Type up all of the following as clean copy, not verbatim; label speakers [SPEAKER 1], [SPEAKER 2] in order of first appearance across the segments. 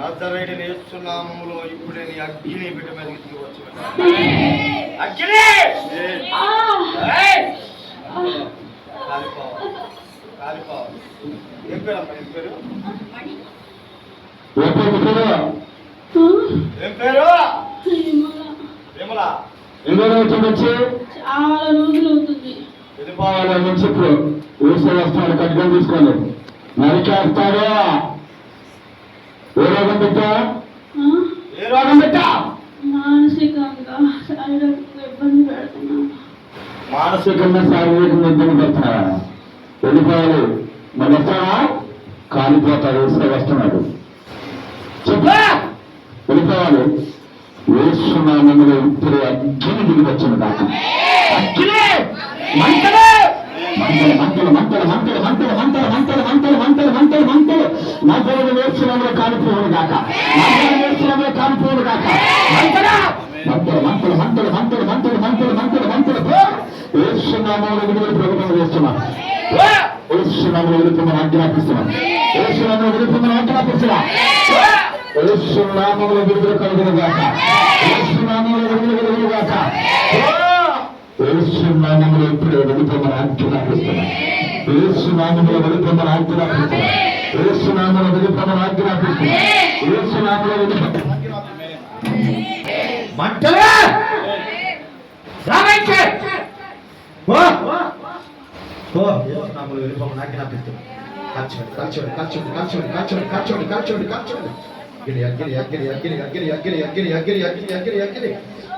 [SPEAKER 1] నజరేయుడైన యేసు నామములో ఇప్పుడే నీ అగ్ని బిడ్డ మీదకి దిగవచ్చు. అగ్ని కాలిపోవాలి. ఏం పేరు అమ్మా? ఏం పేరు? ఏం పేరు? విమల.
[SPEAKER 2] ఎన్నో రోజుల నుంచి
[SPEAKER 3] చాలా రోజులు అవుతుంది.
[SPEAKER 2] వెళ్ళిపోవాలి నుంచి ఇప్పుడు ఊసే వస్తాడు. కట్టుకొని తీసుకోండి. నరికేస్తాడు. ఏ రోగం పెట్టా?
[SPEAKER 1] ఏ రోగం పెట్టా?
[SPEAKER 3] మానసికంగా శారీరకంగా ఇబ్బంది పెడుతున్నాను.
[SPEAKER 2] మానసికంగా శారీరకంగా ఇబ్బంది పెడతారా? వెళ్ళిపోవాలి. మరి వస్తావా? కాలిపోతాడు. ఊసే వస్తున్నాడు. చెప్పా వెళ్ళిపోవాలి. యేసునామములో ఇప్పుడు అగ్ని దిగివచ్చును కాక. అగ్ని మంటలు మంటలు మంటలు మంటలు మంటలు మంటలు మంటలు మంటలు మంటలు మంటలు మంటలు మంటలు యేసునామములో కాలిపోవును కాక. మంటలు యేసునామములో కాలిపోవును కాక. మంటలు మంటలు మంటలు మంటలు మంటలు మంటలు మంటలు మంటలు మంటలు యేసునామములో విడుదల ప్రకటన చేస్తున్నాం. యేసునామములో విడుదల ఆజ్ఞాపిస్తున్నాం. యేసునామములో విడుదల ఆజ్ఞాపిస్తున్నాం. యేసునామములో విడుదల కలుగునుగాక. యేసునామములో విడుదల కలుగునుగాక. యేసునామములో ఇప్పుడు వెళుతున్న ఆజ్ఞాపిస్తున్నాం. యేసునామములో వెళుతున్న ఆజ్ఞాపిస్తున్నాం. యేసునామములో వెళుతున్న ఆజ్ఞాపిస్తున్నాం. యేసునామములో వెళుతున్న
[SPEAKER 1] మంటలే రామైతే యేసునామములో వెళ్ళిపోమని ఆజ్ఞాపిస్తున్నాం. కాల్చండి కాల్చండి కాల్చండి కాల్చండి కాల్చండి కాల్చండి కాల్చండి కాల్చండి. అగ్ని అగ్ని అగ్ని అగ్ని అగ్ని అగ్ని అగ్ని అగ్ని అగ్ని అగ్ని అగ్ని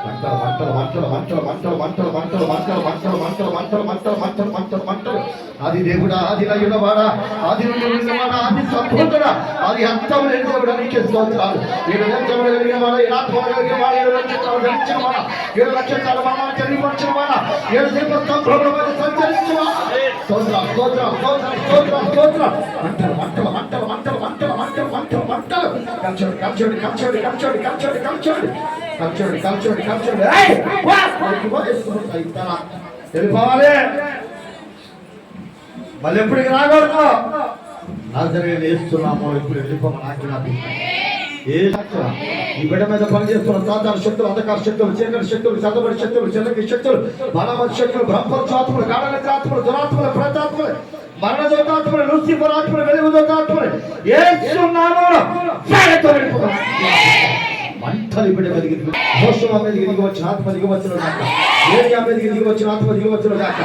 [SPEAKER 1] మంటలు మంటలు మంటలు మంటలు మంటలు మంటలు మంటలు మంటలు మంటలు మంటలు మంటలు మంటలు మంటలు మంటలు మంటలు. ఆది దేవుడా, ఆది లయుడవాడా, ఆది నుండి ఉన్నవాడా, ఆది సంపూర్ణుడా, ఆది అంతం లేని దేవుడా నీకే స్తోత్రాలు. 7 లక్షలు కలిగిన వాడా, 7 ఆత్మలు కలిగిన వాడా, 7 లక్షలు ధరించిన వాడా, 7 లక్షల మరణాన్ని చెల్లించిన వాడా, 7 దీపస్తంభముల మీద సంచరించిన వాడా, స్తోత్రం స్తోత్రం స్తోత్రం స్తోత్రం స్తోత్రం. మంటలు మంటలు మంటలు మంటలు మంటలు మంటలు మంటలు మంటలు. కంచోడి కంచోడి కంచోడి కంచోడి కంచోడి కంచోడి కంచోడి కంచోడి కంచోడి. వెళ్ళిపోవాలి. మళ్ళీ ఎప్పటికి రాకూడదు. నజరేయుడైన యేసు నామములో ఇప్పుడు వెళ్ళిపోమని ఆజ్ఞాపిస్తున్నాం. ఈ బిడ్డ మీద పనిచేస్తున్న సాధారణ శక్తులు, అంధకార శక్తులు, చీకటి శక్తులు, చదవడి శక్తులు, చెల్లకి శక్తులు, బలవత్ శక్తులు, బ్రహ్మచాత్ములు, గాఢనిద్రాత్ములు, దురాత్ములు, ప్రేతాత్ములు, మరణ దోతాత్ములు, లూసిఫర్ ఆత్మలు, వెలుగు దోతాత్ములు యేసు నామములో మంటలు బిడ్డ మీదకి మోషమ మీదకి దిగి వచ్చిన ఆత్మ దిగి వచ్చిన కాక. ఏరియా మీదకి దిగి వచ్చిన ఆత్మ దిగి వచ్చిన కాక.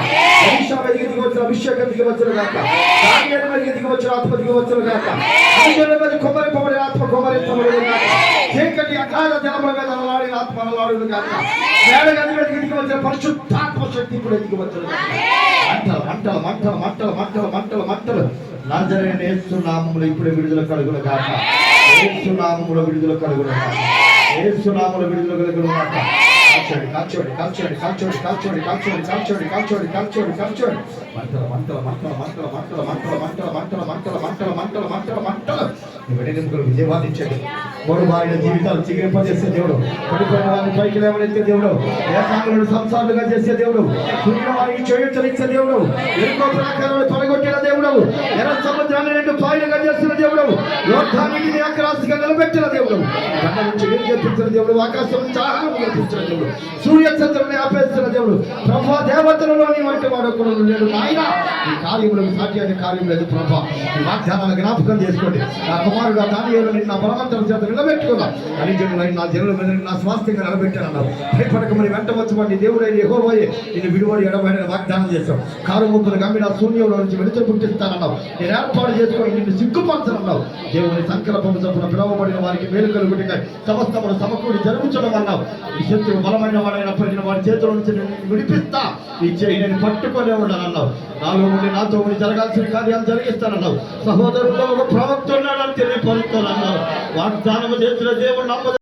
[SPEAKER 1] మనిషా మీదకి దిగి వచ్చిన అభిషేకం దిగి వచ్చిన కాక. దానియేలు మీదకి దిగి వచ్చిన ఆత్మ దిగి వచ్చిన కాక. మనుషుల మీద కొమ్మరి కొమ్మరి ఆత్మ కొమ్మరించబడును కాక. చీకటి అకాల జనముల మీద అలలాడిన ఆత్మ అలలాడును కాక. మేడగది మీదకి దిగి వచ్చిన పరిశుద్ధాత్మ శక్తి ఇప్పుడు దిగి వచ్చిన కాక. మంటలు మంటలు మంటలు మంటలు మంటలు మంటలు. నజరేయుడైన యేసు నామములో ఇప్పుడే విడుదల కలుగును కాక. యేసు నామములో విడుదల కలుగును కాక. యేసు నామములో విడుదల కలుగును కాక. కాల్చోడి కాల్చోడి కాల్చోడి కాల్చోడి కాల్చోడి కాల్చోడి కాల్చోడి కాల్చోడి కాల్చోడి. మంటలు మంటలు మంటలు మంటలు మంటలు మంటలు మంటలు మంటలు మంటలు మంటలు మంటలు మంటలు మంటలు. వెడెముకలు విజయవాదించండి. మూడు భార్యల జీవితాలు చిగిరింపజేసే దేవుడు, పడిపోయిన వారిని పైకి లేవనెత్తే దేవుడు, ఏకాంగులను సంసారులుగా చేసే దేవుడు, పుట్టిన వారికి చేయుచనిచ్చే దేవుడు, ఎరుకో ప్రాకారాలు పడగొట్టిన దేవుడు, ఎర్ర సముద్రాన్ని 2 పాయలుగా చేస్తున్న దేవుడు, యోర్దానుని ఏకరాశిగా నిలబెట్టిన దేవుడు, బండ నుంచి నీరు తెప్పించిన దేవుడు, ఆకాశం నుంచి ఆహారం తెప్పించిన దేవుడు, సూర్య చంద్రుని ఆపేస్తున్న దేవుడు, ప్రభా దేవతలలో నీ వంటి వాడొక్కడు లేడు నాయన. ఈ కార్యములకు సాధ్యాన్ని కార్యం లేదు ప్రభా. ఈ వాగ్దానాన్ని జ్ఞాపకం చేసుకోండి. నా కుమారుడు దానియేలు నా బలవంతం చేత నిలబెట్టుకున్నా. అని జనులు నా జనుల మీద నా స్వాస్థ్యంగా నిలబెట్టానన్నావు. భయపడకమని వెంట వచ్చి దేవుడైన యెహోవాయే నిన్ను విడువడి ఎడబడిన వాగ్దానం చేశావు. కారు ముక్కులు గమ్మిన శూన్యంలో నుంచి వెలుతురు పుట్టిస్తానన్నావు. నేను ఏర్పాటు చేసుకొని నిన్ను సిగ్గుపరచనన్నావు. దేవుని సంకల్పము చొప్పున పిలువబడిన వారికి మేలు కలుగుటకై సమస్తమును సమకూడి జరుగుచడం అన్నావు. ఈ శత్రువు బలమైన వాడైనప్పటికీ వారి చేతుల నుంచి విడిపిస్తా. ఈ చేయి నేను పట్టుకొనే ఉన్నానన్నావు. నాలో ఉండి నాతో ఉండి జరగాల్సిన కార్యాలు జరిగిస్తానన్నావు. సహోదరుల్లో ఒక ప్రవక్త ఉన్నాడని తెలియపరుస్తానన్నావు. వాగ్దానము చేసిన దేవుడు నమ్మదు.